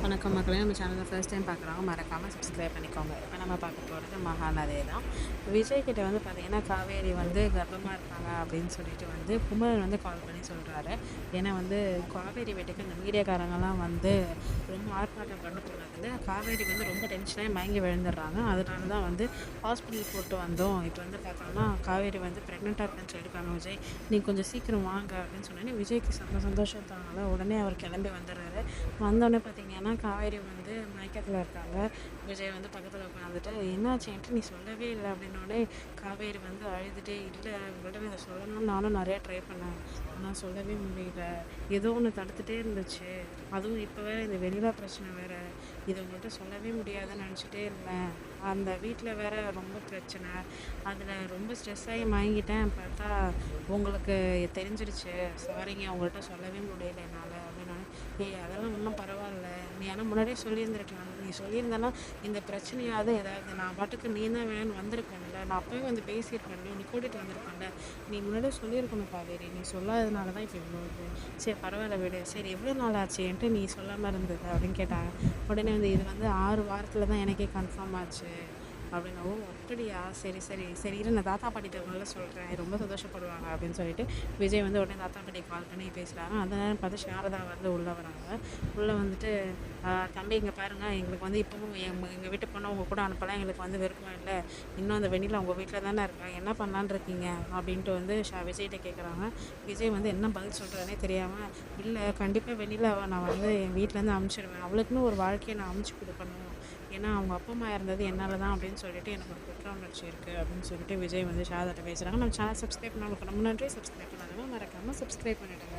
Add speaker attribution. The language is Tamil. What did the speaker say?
Speaker 1: வணக்கம் மக்களே. நம்ம சேனலை ஃபர்ஸ்ட் டைம் பார்க்குறவங்க மறக்காமல் சப்ஸ்கிரைப் பண்ணிக்கோங்க. இப்போ நம்ம பார்க்க போகிறது மகாநதி தான். விஜய் கிட்ட வந்து பார்த்திங்கன்னா காவேரி வந்து கர்ப்பமாக இருக்காங்க அப்படின்னு சொல்லிட்டு வந்து குமரன் வந்து கால் பண்ணி சொல்கிறாரு. ஏன்னா வந்து காவேரி வீட்டுக்கு இந்த மீடியாக்காரங்கெல்லாம் வந்து ரொம்ப ஆர்ப்பாட்டம் பண்ண போனதில் காவேரி வந்து ரொம்ப டென்ஷனாகி மயங்கி விழுந்துடுறாங்க. அதனால தான் வந்து ஹாஸ்பிட்டல் போட்டு வந்தோம். இப்போ வந்து பார்த்தோம்னா காவேரி வந்து ப்ரெக்னெண்ட்டாக இருக்குன்னு சொல்லியிருக்காங்க. விஜய் நீ கொஞ்சம் சீக்கிரம் வாங்க அப்படின்னு சொன்னோன்னே விஜய்க்கு சந்தோஷத்தானால உடனே அவர் கிளம்பி வந்துடுறாரு. வந்தோடனே பார்த்தீங்கன்னா காவேரி வந்து மயக்கத்தில் இருக்காங்க. விஜய் வந்து பக்கத்தில் உட்காந்துட்டு என்னாச்சுன்ட்டு நீ சொல்லவே இல்லை அப்படின்னோடனே காவேரி வந்து அழுதுகிட்டே இல்லை உங்கள்கிட்ட இதை சொல்லணும்னு நானும் நிறையா ட்ரை பண்ணேன், ஆனால் சொல்லவே முடியல. ஏதோ ஒன்று தடுத்துட்டே இருந்துச்சு. அதுவும் இப்போ வேறு இந்த வெளியில பிரச்சனை வேறு, இது உங்கள்கிட்ட சொல்லவே முடியாதுன்னு நினச்சிட்டே இருந்தேன். அந்த வீட்டில் வேற ரொம்ப பிரச்சனை, அதில் ரொம்ப ஸ்ட்ரெஸ் ஆகி வாங்கிட்டேன். பார்த்தா உங்களுக்கு தெரிஞ்சிருச்சு. சாரிங்க உங்கள்கிட்ட சொல்லவே முடியல என்னால் அப்படின்னா. அதெல்லாம் ஒன்றும் பரவாயில்ல, நீ ஆனால் முன்னாடியே சொல்லியிருந்துருக்கலாம். நீ சொல்லியிருந்தேன்னா இந்த பிரச்சனையாவது ஏதாவது நான் பாட்டுக்கு நீ தான் வேணும்னு வந்திருக்கேன்ல, நான் அப்போவே வந்து பேசியிருக்கேன்ல, நீ கூட்டிகிட்டு வந்திருக்கேன்ல, நீ முன்னாடியே சொல்லியிருக்கணும் காவேரி. நீ சொல்லாததுனால தான் இப்போ இவ்வளோ இது. சரி பரவாயில்ல விடு. சரி எவ்வளோ நாள் ஆச்சுன்ட்டு நீ சொல்லாமல் இருந்தது அப்படின்னு கேட்டாங்க. உடனே வந்து இது வந்து 6 வாரத்தில் தான் எனக்கே கன்ஃபார்ம் ஆச்சு அப்படின்னா. ஓ அப்படியா, சரி சரி சரி இரு நான் தாத்தா பாட்டிகிட்ட முதல்ல சொல்கிறேன், ரொம்ப சந்தோஷப்படுவாங்க அப்படின்னு சொல்லிட்டு விஜய் வந்து உடனே தாத்தா பாட்டி கால் பண்ணி பேசுகிறாங்க. அந்த நேரம் பார்த்து சாரதா வந்து உள்ளே வராங்க. உள்ளே வந்துட்டு தம்பி இங்கே பாருங்கள், எங்களுக்கு வந்து இப்போவும் எங்கள் வீட்டு பொண்ணை உங்கள் கூட அனுப்பலாம், எங்களுக்கு வந்து விருப்பம் இல்லை. இன்னும் அந்த வெண்ணிலா உங்கள் வீட்டில் தானே இருக்காங்க, என்ன பண்ணலான்னு இருக்கீங்க அப்படின்ட்டு வந்து விஜய்கிட்ட கேட்குறாங்க. விஜய் வந்து என்ன பதில் சொல்கிறதுனே தெரியாமல், இல்லை கண்டிப்பாக வெண்ணிலாவை நான் வந்து என் வீட்டிலேருந்து அனுப்பிச்சிடுவேன், அவளுக்குன்னு ஒரு வாழ்க்கையை நான் அமைச்சு கொடுக்கணும், ஏன்னா அவங்க அப்பா அம்மா இருந்தது என்னால் தான் அப்படின்னு சொல்லிட்டு எனக்கு ஒரு குற்ற உணர்ச்சி இருக்குது அப்படின்னு சொல்லிட்டு விஜய் வந்து சாரதாட்ட பேசுகிறாங்க. நம்ம சேனல் சப்ஸ்கிரைப் பண்ணாலும் ரொம்ப நன்றி. சப்ஸ்கிரைப் பண்ணாதவங்க மறக்காமல் சப்ஸ்கிரைப் பண்ணிவிடுங்க.